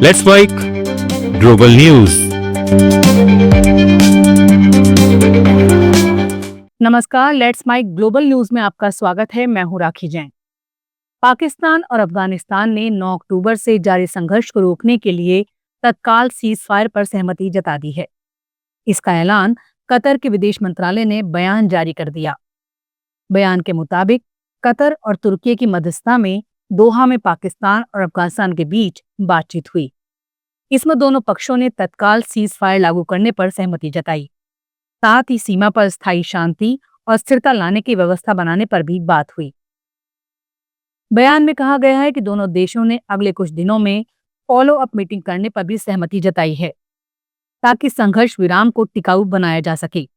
Let's Mike Global News. नमस्कार, let's mic global news में आपका स्वागत है। मैं हूं राखी जैन। पाकिस्तान और अफगानिस्तान ने 9 अक्टूबर से जारी संघर्ष को रोकने के लिए तत्काल सीज फायर पर सहमति जता दी है। इसका ऐलान कतर के विदेश मंत्रालय ने बयान जारी कर दिया। बयान के मुताबिक कतर और तुर्की की मध्यस्थता में दोहा में पाकिस्तान और अफगानिस्तान के बीच बातचीत हुई। इसमें दोनों पक्षों ने तत्काल सीज फायर लागू करने पर सहमति जताई। साथ ही सीमा पर स्थायी शांति और स्थिरता लाने की व्यवस्था बनाने पर भी बात हुई। बयान में कहा गया है कि दोनों देशों ने अगले कुछ दिनों में फॉलो अप मीटिंग करने पर भी सहमति जताई है, ताकि संघर्ष विराम को टिकाऊ बनाया जा सके।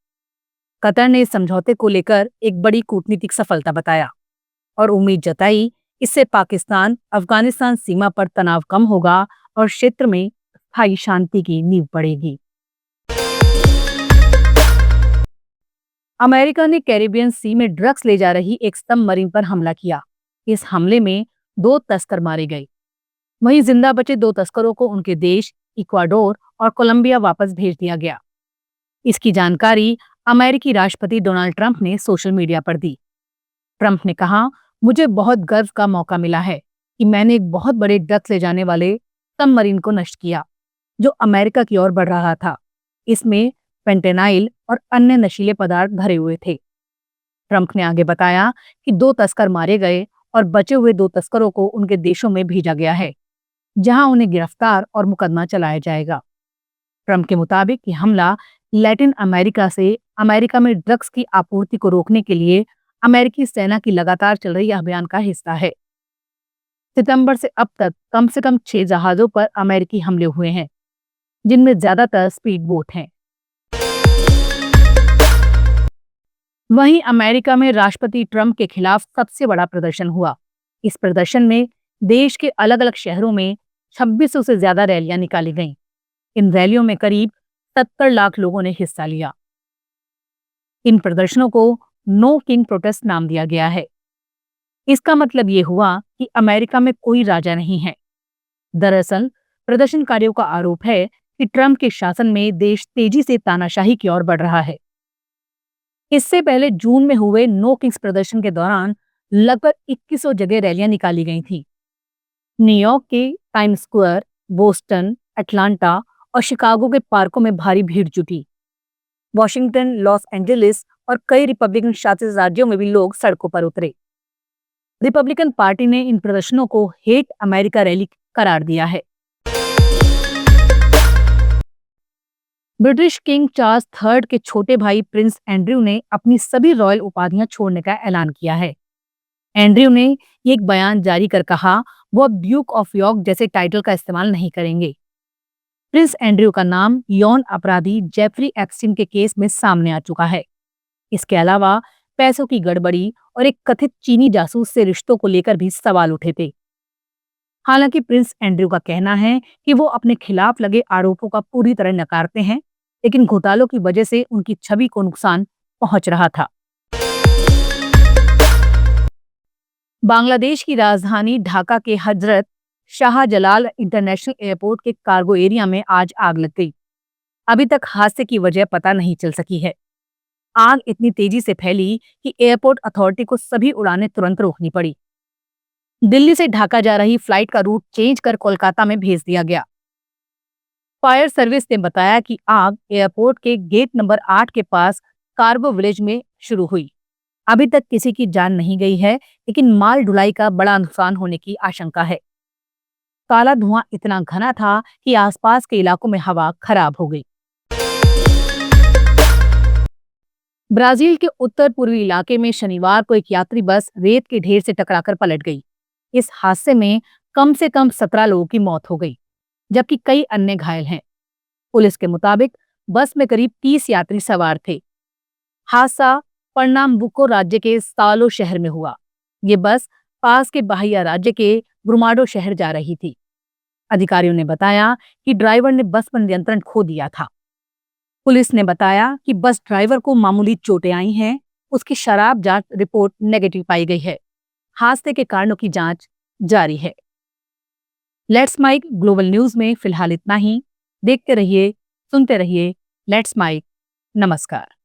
कतर ने इस समझौते को लेकर एक बड़ी कूटनीतिक सफलता बताया और उम्मीद जताई इससे पाकिस्तान अफगानिस्तान सीमा पर तनाव कम होगा और क्षेत्र में स्थायी शांति की नींव पड़ेगी। अमेरिका ने कैरिबियन सी में ड्रग्स ले जा रही एक सबमरीन पर हमला किया। इस हमले में 2 तस्कर मारे गए। वहीं जिंदा बचे 2 तस्करों को उनके देश इक्वाडोर और कोलंबिया वापस भेज दिया गया। इसकी जानकारी अमेरिकी राष्ट्रपति डोनाल्ड ट्रंप ने सोशल मीडिया पर दी। ट्रंप ने कहा, मुझे बहुत गर्व का मौका मिला है कि मैंने एक बहुत बड़े ड्रग्स ले जाने वाले सबमरीन को नष्ट किया, जो अमेरिका की ओर बढ़ रहा था। इसमें फेंटेनाइल और अन्य नशीले पदार्थ भरे हुए थे। ट्रंप ने आगे बताया कि 2 तस्कर मारे गए और बचे हुए 2 तस्करों को उनके देशों में भेजा गया है, जहां उन्हें गिरफ्तार और मुकदमा चलाया जाएगा। ट्रंप के मुताबिक ये हमला लैटिन अमेरिका से अमेरिका में ड्रग्स की आपूर्ति को रोकने के लिए अमेरिकी सेना की लगातार चल रही अभियान का हिस्सा है। सितंबर से अब तक कम से कम 6 जहाजों पर अमेरिकी हमले हुए हैं, जिनमें ज्यादातर स्पीड बोट हैं। वहीं अमेरिका में राष्ट्रपति ट्रंप के खिलाफ सबसे बड़ा प्रदर्शन हुआ। इस प्रदर्शन में देश के अलग अलग शहरों में 2600 से ज्यादा रैलियां निकाली गईं। इन रैलियों में करीब 70 लाख लोगों ने हिस्सा लिया। इन प्रदर्शनों को नो किंग प्रोटेस्ट नाम दिया गया है। इसका मतलब ये हुआ कि अमेरिका में कोई राजा नहीं है। दरअसल प्रदर्शनकारियों का आरोप है कि ट्रंप के शासन में देश तेजी से तानाशाही की ओर बढ़ रहा है। इससे पहले जून में हुए नो किंग्स प्रदर्शन के दौरान लगभग 2100 जगह रैलियां निकाली गई थीं। न्यूयॉर्क के टाइम्स स्क्वायर, बोस्टन, अटलांटा और शिकागो के पार्कों में भारी भीड़ जुटी। वॉशिंगटन, लॉस एंजलिस और कई रिपब्लिकन शासित राज्यों में भी लोग सड़कों पर उतरे। रिपब्लिकन पार्टी ने इन प्रदर्शनों को हेट अमेरिका रैली करार दिया है। ब्रिटिश किंग चार्ल्स III के छोटे भाई प्रिंस एंड्रयू ने अपनी सभी रॉयल उपाधियां छोड़ने का ऐलान किया है। एंड्रयू ने एक बयान जारी कर कहा, वो अब ड्यूक ऑफ यॉर्क जैसे टाइटल का इस्तेमाल नहीं करेंगे। प्रिंस एंड्रयू का नाम यौन अपराधी जेफरी एप्स्टीन के केस में सामने आ चुका है। इसके अलावा पैसों की गड़बड़ी और एक कथित चीनी जासूस से रिश्तों को लेकर भी सवाल उठे थे। हालांकि प्रिंस एंड्रयू का कहना है कि वो अपने खिलाफ लगे आरोपों का पूरी तरह नकारते हैं, लेकिन घोटालों की वजह से उनकी छवि को नुकसान पहुंच रहा था। बांग्लादेश की राजधानी ढाका के हजरत शाहजलाल इंटरनेशनल एयरपोर्ट के कार्गो एरिया में आज आग लग गई। अभी तक हादसे की वजह पता नहीं चल सकी है। आग इतनी तेजी से फैली कि एयरपोर्ट अथॉरिटी को सभी उड़ानें तुरंत रोकनी पड़ी। दिल्ली से ढाका जा रही फ्लाइट का रूट चेंज कर कोलकाता में भेज दिया गया। फायर सर्विस ने बताया कि आग एयरपोर्ट के गेट नंबर 8 के पास कार्गो विलेज में शुरू हुई। अभी तक किसी की जान नहीं गई है, लेकिन माल ढुलाई का बड़ा नुकसान होने की आशंका है। काला धुआं इतना घना था कि आसपास के इलाकों में हवा खराब हो गई। ब्राजील के उत्तर पूर्वी इलाके में शनिवार को एक यात्री बस रेत के ढेर से टकराकर पलट गई। इस हादसे में कम से कम 17 लोगों की मौत हो गई, जबकि कई अन्य घायल हैं। पुलिस के मुताबिक बस में करीब 30 यात्री सवार थे। हादसा पर्नाम्बुको राज्य के सालो शहर में हुआ। ये बस पास के बाहिया राज्य के ब्रुमाडो शहर जा रही थी। अधिकारियों ने बताया कि ड्राइवर ने बस पर नियंत्रण खो दिया था। पुलिस ने बताया कि बस ड्राइवर को मामूली चोटें आई हैं। उसकी शराब जांच रिपोर्ट नेगेटिव पाई गई है। हादसे के कारणों की जांच जारी है। लेट्स माइक ग्लोबल न्यूज में फिलहाल इतना ही। देखते रहिए, सुनते रहिए लेट्स माइक। नमस्कार।